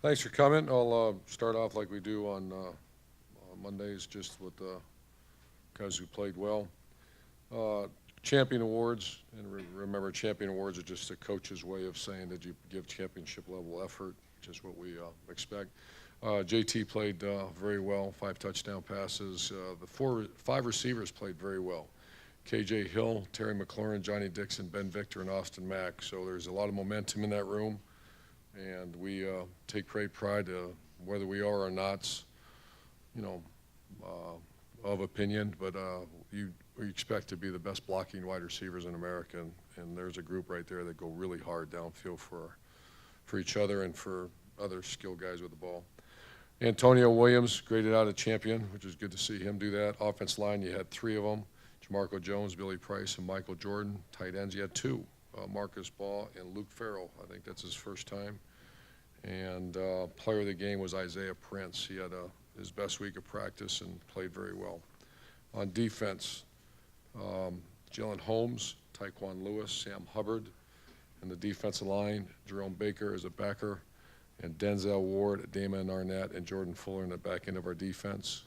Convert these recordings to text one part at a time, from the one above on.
Thanks for coming. I'll start off like we do on Mondays, just with the guys who played well. Uh, Champion awards, and remember, champion awards are just a coach's way of saying that you give championship level effort, which is what we expect. JT played very well, 5 touchdown passes. Five receivers played very well. KJ Hill, Terry McLaurin, Johnny Dixon, Ben Victor, and Austin Mack. So there's a lot of momentum in that room, and we take great pride, whether we are or not, you know, of opinion, but we expect to be the best blocking wide receivers in America, and there's a group right there that go really hard downfield for each other and for other skilled guys with the ball. Antonio Williams graded out a champion, which is good to see him do that. Offense line, you had 3 of them: Jamarco Jones, Billy Price, and Michael Jordan. Tight ends, you had 2, Marcus Ball and Luke Farrell. I think that's his first time. And player of the game was Isaiah Prince. He had his best week of practice and played very well. On defense, Jalen Holmes, Tyquan Lewis, Sam Hubbard. And the defensive line, Jerome Baker as a backer, and Denzel Ward, Damon Arnett, and Jordan Fuller in the back end of our defense.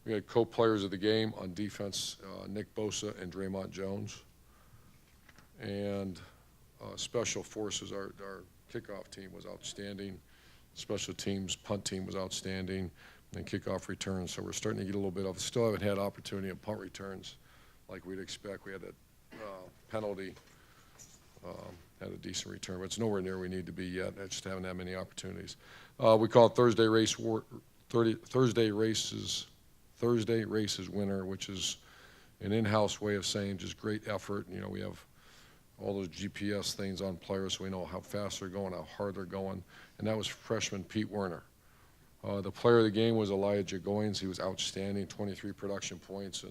We had co-players of the game on defense, Nick Bosa and Draymond Jones. And special forces, our kickoff team was outstanding. Special teams, punt team was outstanding, and kickoff returns. So we're starting to get a little bit of, still haven't had opportunity in punt returns like we'd expect. We had that penalty, had a decent return, but it's nowhere near where we need to be yet. I just haven't had many opportunities. We call it Thursday Races winner, which is an in-house way of saying just great effort. You know, we have all those GPS things on players so we know how fast they're going, how hard they're going. And that was freshman Pete Werner. The player of the game was Elijah Goins. He was outstanding, 23 production points,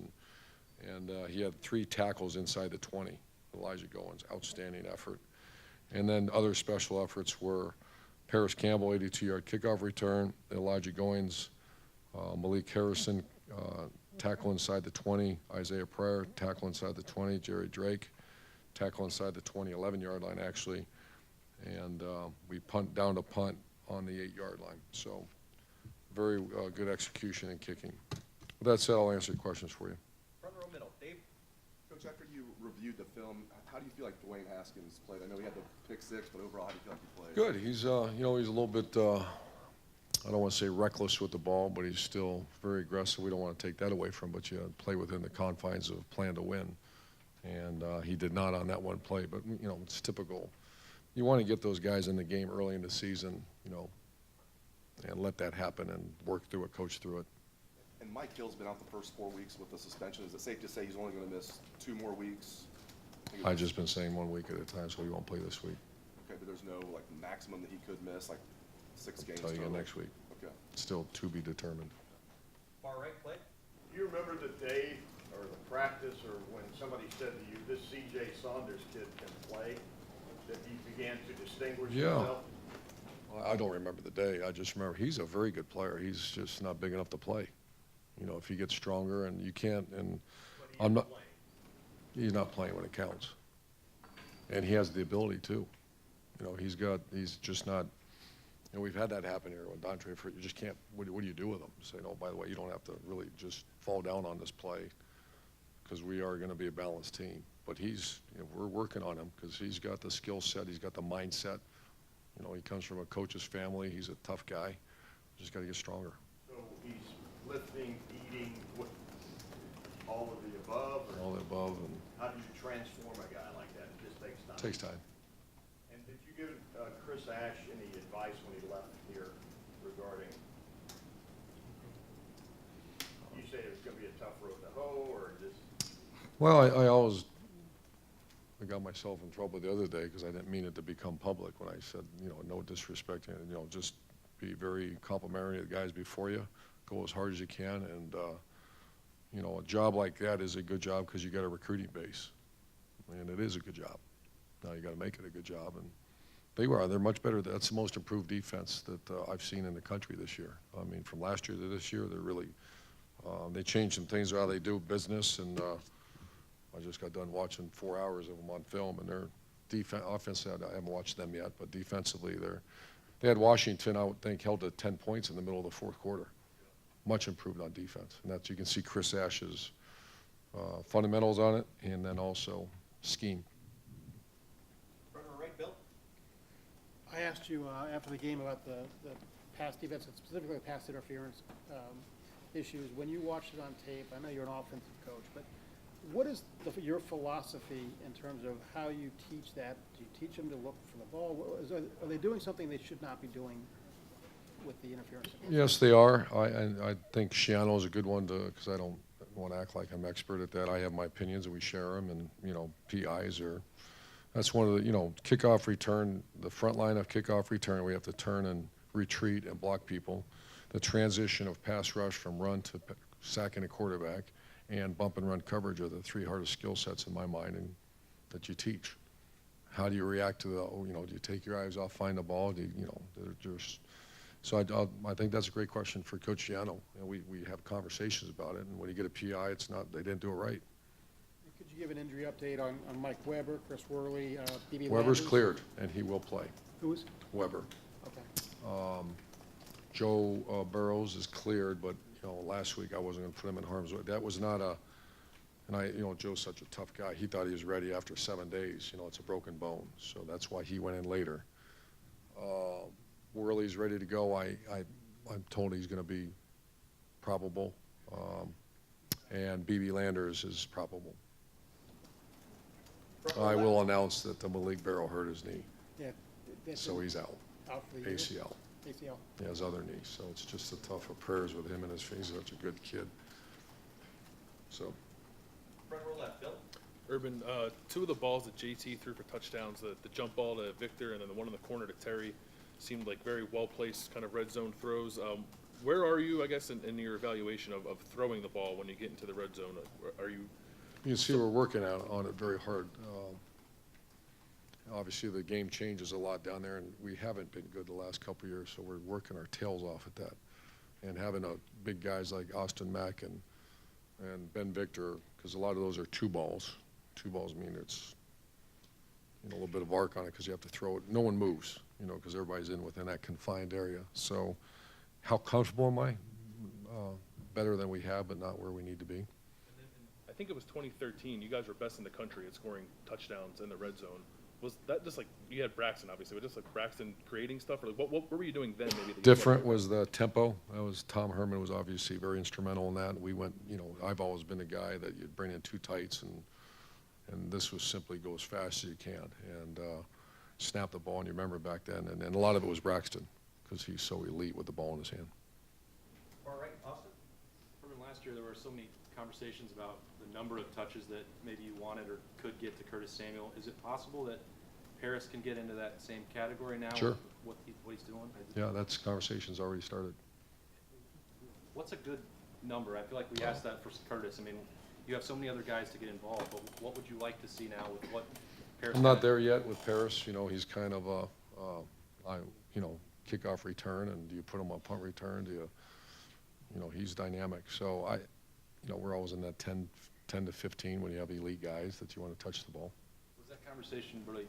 and he had 3 tackles inside the 20. Elijah Goins, outstanding effort. And then other special efforts were Paris Campbell, 82-yard kickoff return, Elijah Goins, Malik Harrison, tackle inside the 20, Isaiah Pryor, tackle inside the 20, Jerry Drake, tackle inside the 20, 11-yard line actually, and we punt down to punt on the 8-yard line. So very good execution in kicking. With that said, I'll answer questions for you. Front row middle, Dave. Coach, after you reviewed the film, how do you feel like Dwayne Haskins played? I know he had the pick 6, but overall, how do you feel like he played? Good. He's you know, he's a little bit I don't want to say reckless with the ball, but he's still very aggressive. We don't want to take that away from him, but you play within the confines of plan to win. And he did not on that one play, but you know, it's typical. You want to get those guys in the game early in the season, you know, and let that happen and work through it, coach through it. And Mike Hill's been out the first 4 weeks with the suspension. Is it safe to say he's only going to miss 2 more weeks? I've just been saying 1 week at a time, so he won't play this week. Okay, but there's no like maximum that he could miss, like 6 games. Tell you again next week. Okay. Still to be determined. Far right, play. Do you remember the day or the practice or when somebody said to you, this C.J. Saunders kid can play, that he began to distinguish himself? I don't remember the day. I just remember he's a very good player. He's just not big enough to play. You know, if he gets stronger, and you can't, and I'm not. He's not playing when it counts. And he has the ability to. You know, he's just not. And we've had that happen here when Dontre, you just can't, what do you do with him? Say, no, by the way, you don't have to really just fall down on this play because we are going to be a balanced team. But he's, you know, we're working on him because he's got the skill set, he's got the mindset. You know, he comes from a coach's family, he's a tough guy. Just got to get stronger. So he's lifting, eating, all of the above? Or all the above. And how do you transform a guy like that? It just takes time. Takes time. And did you give Chris Ash any advice when he left here regarding, you say it was going to be a tough road to hoe, or just? Well, I got myself in trouble the other day because I didn't mean it to become public when I said, you know, no disrespect, and, you know, just be very complimentary to the guys before you, go as hard as you can, and, you know, a job like that is a good job because you got a recruiting base, and it is a good job. Now you got to make it a good job, and they're much better. That's the most improved defense that I've seen in the country this year. I mean, from last year to this year, they're really, they changed some things how they do business, and I just got done watching 4 hours of them on film, and their offense, I haven't watched them yet, but defensively, They had Washington, I would think, held to 10 points in the middle of the fourth quarter. Much improved on defense. And that's, you can see Chris Ash's fundamentals on it, and then also scheme. Front row right, Bill. I asked you after the game about the pass defense, and specifically the pass interference issues. When you watched it on tape, I know you're an offensive coach, but what is your philosophy in terms of how you teach that? Do you teach them to look for the ball? Are they doing something they should not be doing with the interference? Yes, they are. I think Shiano is a good one to, because I don't want to act like I'm expert at that. I have my opinions and we share them, and, you know, PIs are, that's one of the, you know, kickoff return, the front line of kickoff return, we have to turn and retreat and block people. The transition of pass rush from run to sacking a quarterback and bump and run coverage are the three hardest skill sets in my mind and that you teach. How do you react to the, you know, do you take your eyes off, find the ball? Do you, you know, just, so I think that's a great question for Coach Shiano. And we have conversations about it, and when you get a PI, it's not, they didn't do it right. Could you give an injury update on Mike Weber, Chris Worley, BB Weber's Landers? cleared, and he will play. Who is? Weber. Okay. Joe Burrows is cleared, but, you know, last week I wasn't going to put him in harm's way. That was not a, and you know, Joe's such a tough guy. He thought he was ready after 7 days. You know, it's a broken bone, so that's why he went in later. Worley's ready to go. I'm told he's going to be probable, and BB Landers is probable. I will announce that the Malik Barrow hurt his knee, Yeah. that's so he's out. out for the year. ACL. ACL. Yeah, his other knee. So it's just a tough of prayers with him and his face. He's such a good kid. So Front row left, Bill. Urban, two of the balls that JT threw for touchdowns, the jump ball to Victor and then the one in the corner to Terry, seemed like very well-placed kind of red zone throws. Where are you, I guess, in your evaluation of throwing the ball when you get into the red zone? Are you? you can see we're working on it very hard. Obviously, the game changes a lot down there, and we haven't been good the last couple of years, so we're working our tails off at that. And having big guys like Austin Mack and Ben Victor, because a lot of those are two balls. Two balls mean it's, you know, a little bit of arc on it because you have to throw it. No one moves, you know, because everybody's in within that confined area. So how comfortable am I? Better than we have, but not where we need to be. I think it was 2013. You guys were best in the country at scoring touchdowns in the red zone. Was that just like, you had Braxton, obviously, but just like Braxton creating stuff? Or like, what were you doing then maybe? That Different was the tempo. That was Tom Herman was obviously very instrumental in that. We went, you know, I've always been a guy that you'd bring in two tights, and this was simply go as fast as you can and snap the ball. And you remember back then, and a lot of it was Braxton because he's so elite with the ball in his hand. Far right, Austin. Urban, last year there were so many conversations about the number of touches that maybe you wanted or could get to Curtis Samuel. Is it possible that Paris can get into that same category now? Sure. With what he's doing? Yeah, that's conversation's already started. What's a good number? I feel like we asked that for Curtis. I mean, you have so many other guys to get involved, but what would you like to see now with what Paris? I'm not there yet with Paris. You know, he's kind of you know, kickoff return, and do you put him on punt return? Do you know, he's dynamic. So you know, we're always in that 10 to 15 when you have elite guys that you want to touch the ball. Was that conversation really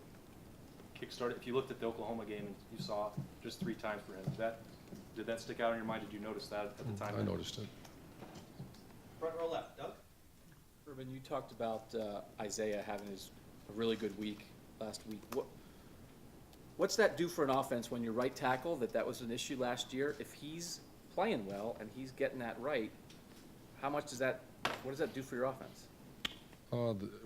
kick-started? If you looked at the Oklahoma game and you saw just 3 times for him, did that stick out in your mind? Did you notice that at the time? I noticed it. Front row left, Doug. Urban, you talked about Isaiah having a really good week last week. What's that do for an offense when your right tackle, that was an issue last year? If he's playing well and he's getting that right, what does that do for your offense?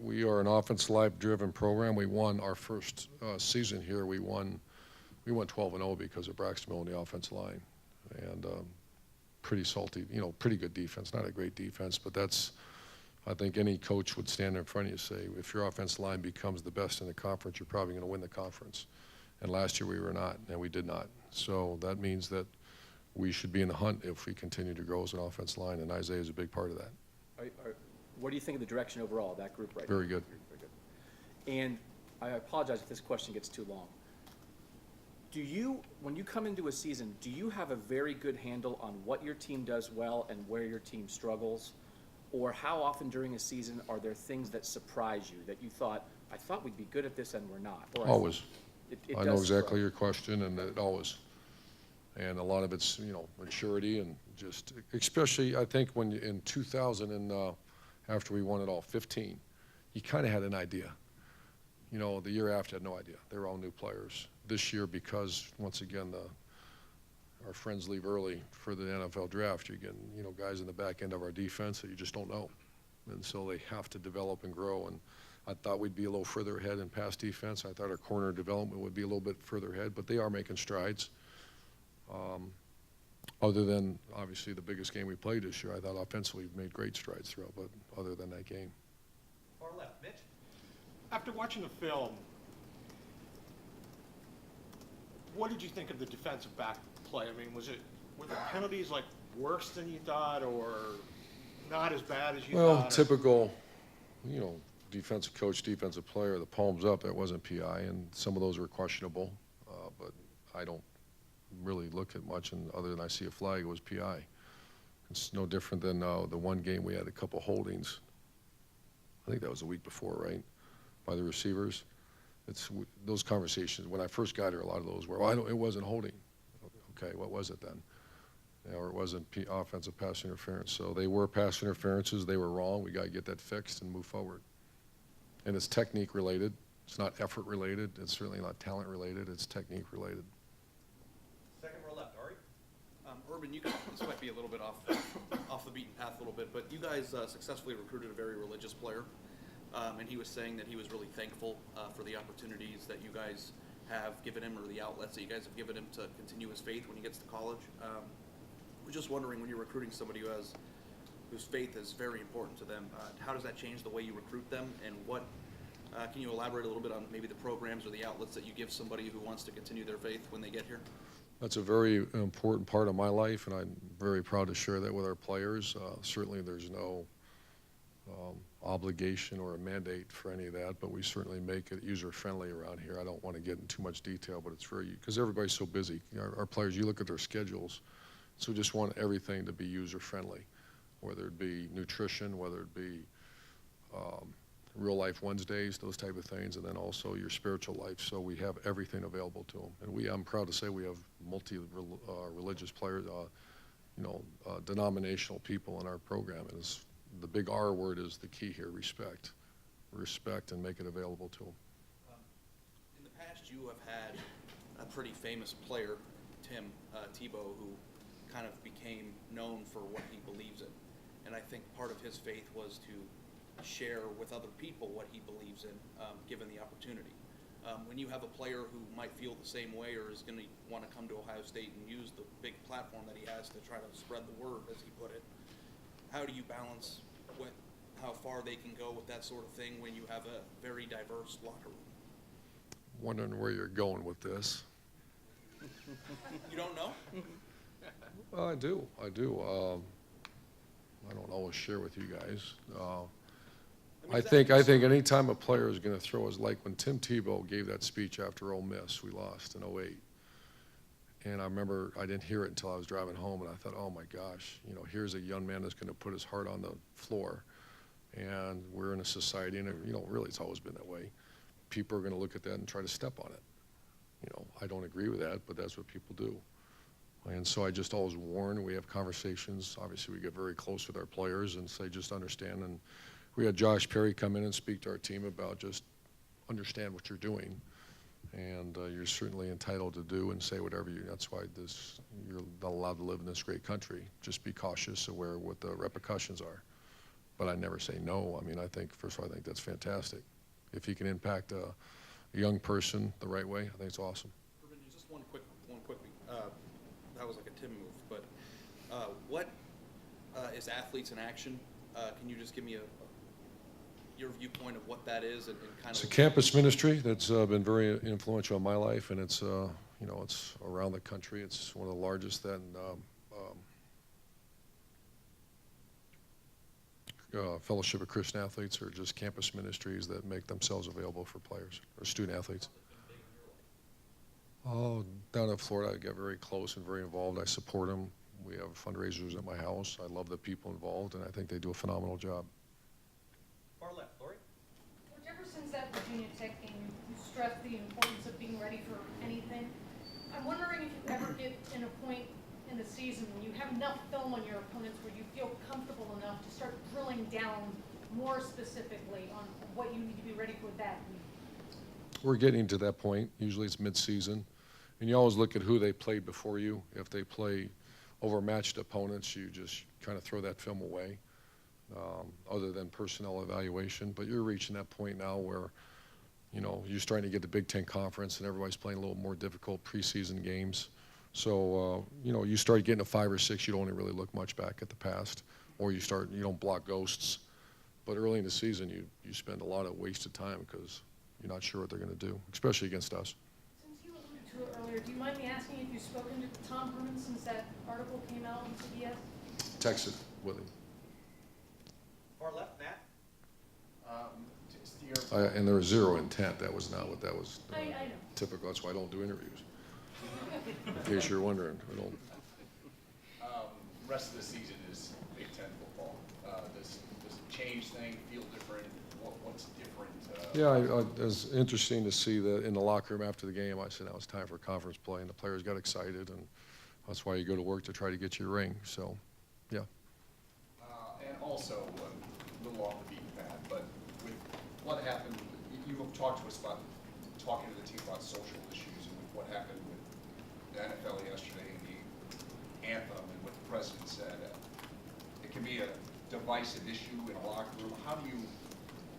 We are an offense live-driven program. We won our first season here. We won 12-0 because of Braxton Mill on the offensive line, and pretty salty, you know, pretty good defense. Not a great defense, but that's. I think any coach would stand in front of you and say, if your offensive line becomes the best in the conference, you're probably going to win the conference. And last year we were not, and we did not. So that means that we should be in the hunt if we continue to grow as an offensive line, and Isaiah is a big part of that. What do you think of the direction overall of that group right now? Very good. Very good. And I apologize if this question gets too long. When you come into a season, do you have a very good handle on what your team does well and where your team struggles? Or how often during a season are there things that surprise you that you I thought we'd be good at this and we're not? Or Always. It I does know exactly surprise. your question, and it always. And a lot of it's, maturity and just, especially, I think when in 2000 and after we won it all, 15, you kind of had an idea. The year after, I had no idea. They were all new players. This year, because, once again, our friends leave early for the NFL draft, you're getting, guys in the back end of our defense that you just don't know. And so they have to develop and grow. And I thought we'd be a little further ahead in pass defense. I thought our corner development would be a little bit further ahead, but they are making strides. Other than, obviously, the biggest game we played this year, I thought offensively we made great strides throughout, but other than that game. Far left, Mitch. After watching the film, what did you think of the defensive back play? I mean, were the penalties like worse than you thought, or not as bad as you thought? Well, typical, defensive coach, defensive player, the palms up, that wasn't PI, and some of those were questionable, but I don't really look at much, and other than I see a flag, it was PI. It's no different than the one game we had a couple holdings. I think that was the week before, right, by the receivers. It's those conversations. When I first got here, a lot of those were, well, it wasn't holding. Okay, what was it then? Or it wasn't offensive pass interference. So they were pass interferences. They were wrong. We got to get that fixed and move forward. And it's technique related. It's not effort related. It's certainly not talent related. It's technique related. Second row left, Ari. Urban, you guys, this might be a little bit off the beaten path a little bit, but you guys successfully recruited a very religious player, and he was saying that he was really thankful for the opportunities that you guys have given him, or the outlets that you guys have given him to continue his faith when he gets to college. We're just wondering, when you're recruiting somebody whose faith is very important to them, how does that change the way you recruit them, and what can you elaborate a little bit on maybe the programs or the outlets that you give somebody who wants to continue their faith when they get here? That's a very important part of my life, and I'm very proud to share that with our players. Certainly there's no obligation or a mandate for any of that, but we certainly make it user-friendly around here. I don't want to get into too much detail, but it's very, because everybody's so busy. Our players, you look at their schedules, so we just want everything to be user-friendly, whether it be nutrition, whether it be real life Wednesdays, those type of things, and then also your spiritual life. So we have everything available to them. And I'm proud to say we have multi-religious players, denominational people in our program. And the big R word is the key here: respect. Respect, and make it available to them. In the past, you have had a pretty famous player, Tim Tebow, who kind of became known for what he believes in. And I think part of his faith was to share with other people what he believes in, given the opportunity. When you have a player who might feel the same way, or is going to want to come to Ohio State and use the big platform that he has to try to spread the word, as he put it, how do you balance how far they can go with that sort of thing when you have a very diverse locker room? Wondering where you're going with this. You don't know? Well, I do. I don't always share with you guys. I think any time a player is going to throw us, like when Tim Tebow gave that speech after Ole Miss, we lost in 08. And I remember I didn't hear it until I was driving home, and I thought, oh my gosh, here's a young man that's going to put his heart on the floor. And we're in a society, and really it's always been that way. People are going to look at that and try to step on it. I don't agree with that, but that's what people do. And so I just always warn. We have conversations. Obviously, we get very close with our players and say, just understand. And we had Josh Perry come in and speak to our team about just understand what you're doing. And you're certainly entitled to do and say whatever that's why you're not allowed to live in this great country. Just be cautious, aware of what the repercussions are. But I never say no. I mean, first of all, I think that's fantastic. If he can impact a young person the right way, I think it's awesome. Urban, just one quick. That was like a Tim move, but what is Athletes in Action? Can you just give me your viewpoint of what that is and kind It's of? a campus ministry that's been very influential in my life, and it's it's around the country. It's one of the largest Fellowship of Christian Athletes, or just campus ministries that make themselves available for players or student athletes. Oh, down in Florida, I get very close and very involved. I support them. We have fundraisers at my house. I love the people involved, and I think they do a phenomenal job. Far left, Lori. Coach, ever since that Virginia Tech game, you stressed the importance of being ready for anything. I'm I'm wondering if you ever get in a point in the season when you have enough film on your opponents where you feel comfortable enough to start drilling down more specifically on what you need to be ready for that week. We're getting to that point. Usually it's mid-season. And you always look at who they played before you. If they play overmatched opponents, you just kind of throw that film away, other than personnel evaluation. But you're reaching that point now where, you know, you're starting to get the Big Ten Conference and everybody's playing a little more difficult preseason games. So, you know, you start getting to 5 or 6, you don't really look much back at the past. Or you don't block ghosts. But early in the season, you spend a lot of wasted time because you're not sure what they're going to do, especially against us. Since you alluded to it earlier, do you mind me asking if you've spoken to Tom Herman since that article came out on CBS? Texted with him. Far left, Matt. And there was zero intent. That was not what that was I know. typical. That's why I don't do interviews. In case you're wondering, I don't. Rest of the season is Big Ten football. Does it change things, feel different? What's different? Yeah, it was interesting to see that in the locker room after the game. I said, now it's time for conference play, and the players got excited, and that's why you go to work to try to get your ring. So, yeah. And also, a little off the beaten path, but with what happened, you have talked to us about talking to the team about social issues, and with what happened with the NFL yesterday and the anthem and what the president said. It can be a divisive issue in a locker room. How do you,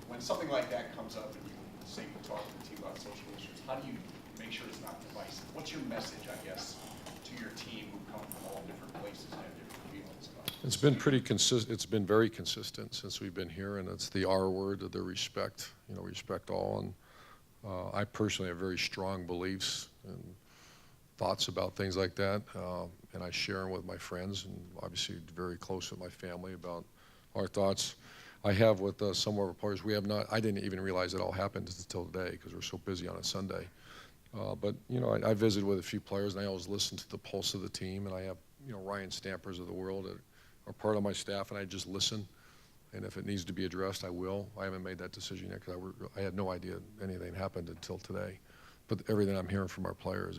when something like that comes up and you say you talk to the team about social issues, how do you make sure it's not divisive? What's your message, I guess, to your team who come from all different places and have different feelings about it? It's been pretty consistent. It's been very consistent since we've been here, and it's the R word, the respect. You know, respect all. And I personally have very strong beliefs and thoughts about things like that, and I share them with my friends, and obviously very close with my family about our thoughts. I have with some of our players. We have not. I didn't even realize it all happened until today because we're so busy on a Sunday. But you know, I visited with a few players, and I always listen to the pulse of the team. And I have, you know, Ryan Stampers of the world that are part of my staff, and I just listen. And if it needs to be addressed, I will. I haven't made that decision yet because I had no idea anything happened until today. But everything I'm hearing from our players,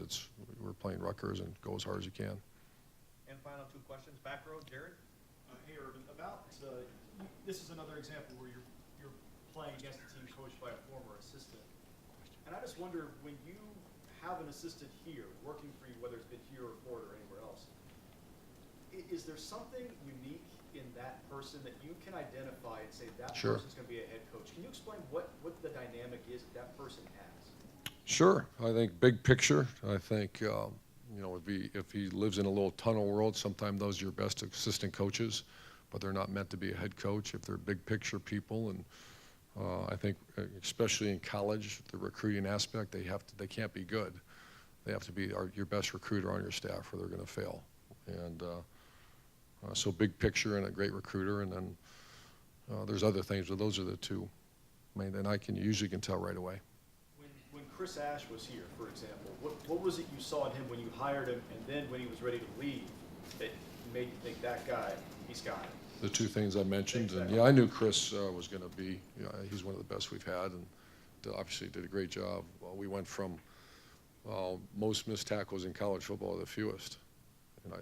we're playing Rutgers and go as hard as you can. And final 2 questions. Back row, Jared. Hey, Urban, this is another example where you're playing against a team coached by a former assistant. And I just wonder, when you have an assistant here, working for you, whether it's been here or Ford or anywhere else, is there something unique in that person that you can identify and say that Sure. person's going to be a head coach? Can you explain what the dynamic is that person has? Sure. I think big picture. I think you know, if he lives in a little tunnel world, sometimes those are your best assistant coaches, but they're not meant to be a head coach if they're big picture people. And I think especially in college, the recruiting aspect, they can't be good. They have to be your best recruiter on your staff, or they're going to fail. And so big picture and a great recruiter, and then there's other things, but those are the two main. And I usually can tell right away. When Chris Ash was here, for example, what was it you saw in him when you hired him, and then when he was ready to leave, that made you think that guy, he's got it? The 2 things I mentioned, Exactly. and yeah, I knew Chris was going to be. You know, he's one of the best we've had, and obviously did a great job. We went from most missed tackles in college football to the fewest. And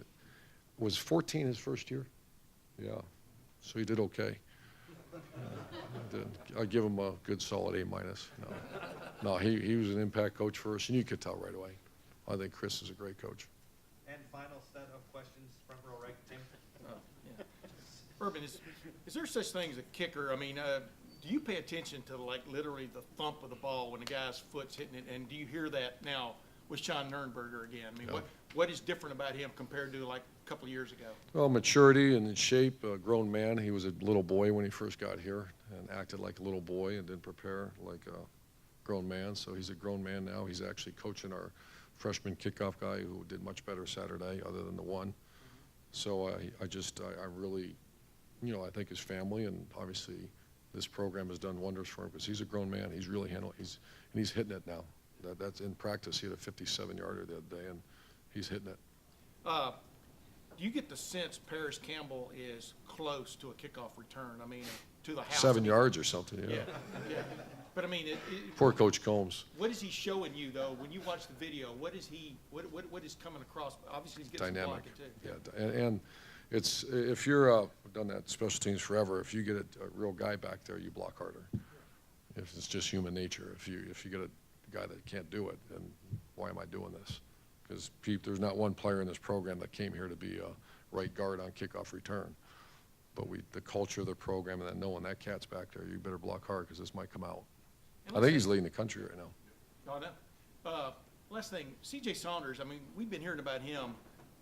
was 14 his first year? Yeah, so he did okay. I'd give him a good solid A-. No, he was an impact coach for us, and you could tell right away. I think Chris is a great coach. And final set of questions. Front row, right, Tim. Urban, is there such thing as a kicker? I mean, do you pay attention to, like, literally the thump of the ball when the guy's foot's hitting it? And do you hear that now with Sean Nurnberger again? I mean, Yeah. what is different about him compared to, like, a couple of years ago? Well, maturity and in shape, a grown man. He was a little boy when he first got here and acted like a little boy and didn't prepare like a grown man. So he's a grown man now. He's actually coaching our freshman kickoff guy who did much better Saturday other than the one. So I really, you know, I think his family and obviously this program has done wonders for him because he's a grown man. He's really handling, he's hitting it now. That's in practice. He had a 57-yarder the other day, and he's hitting it. Do you get the sense Paris Campbell is close to a kickoff return? I mean, to the house? 7 yards or something, yeah. Yeah. But I mean, Poor Coach Combs. what is he showing you though, when you watch the video? What is he, what is coming across? Obviously, he's getting some Dynamic. blocking too. Yeah, and it's, if you're, I've done that special teams forever, if you get a real guy back there, you block harder. If it's just human nature, if you get a guy that can't do it, then why am I doing this? Because there's not one player in this program that came here to be a right guard on kickoff return. But the culture of the program and that knowing that cat's back there, you better block hard because this might come out. I think he's leading the country right now. Oh, no. Last thing, C.J. Saunders, I mean, we've been hearing about him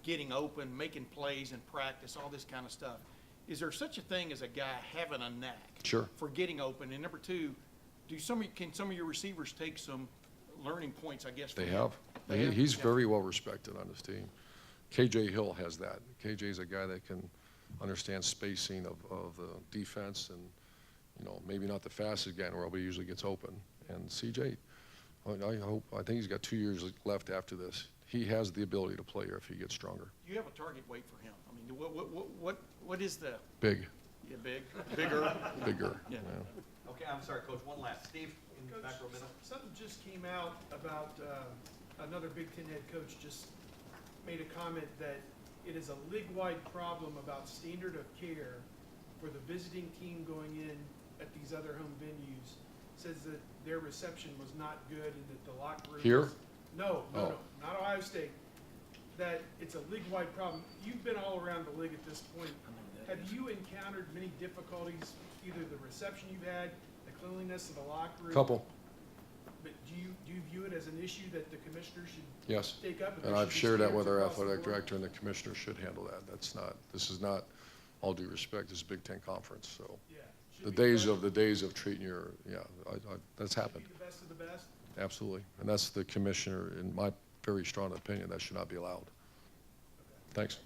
getting open, making plays in practice, all this kind of stuff. Is there such a thing as a guy having a knack Sure. for getting open? And number two, can some of your receivers take some learning points, I guess? They from have. him? He's Yeah. very well respected on this team. KJ Hill has that. KJ's a guy that can understand spacing of the defense and, you know, maybe not the fastest guy in the world, but he usually gets open. And CJ, I think he's got 2 years left after this. He has the ability to play here if he gets stronger. Do you have a target weight for him? I mean, what is the, Big, yeah, bigger? bigger. Yeah. Yeah. Okay, I'm sorry, Coach, one last. Steve, in the back row middle. Something just came out about, another Big Ten head coach just made a comment that it is a league-wide problem about standard of care for the visiting team going in at these other home venues. Says that their reception was not good and that the locker room. Here? No, Oh. not Ohio State. That it's a league-wide problem. You've been all around the league at this point. Have you encountered many difficulties, either the reception you've had, the cleanliness of the locker room? Couple, But do you view it as an issue that the commissioner should yes. take up? And I've shared that with our athletic director, and the commissioner should handle that. This is not, all due respect, this is a Big Ten conference, so. Yeah. The days of treating your, that's happened. Should be the best of the best? Absolutely. And that's the commissioner, in my very strong opinion, that should not be allowed. Thanks.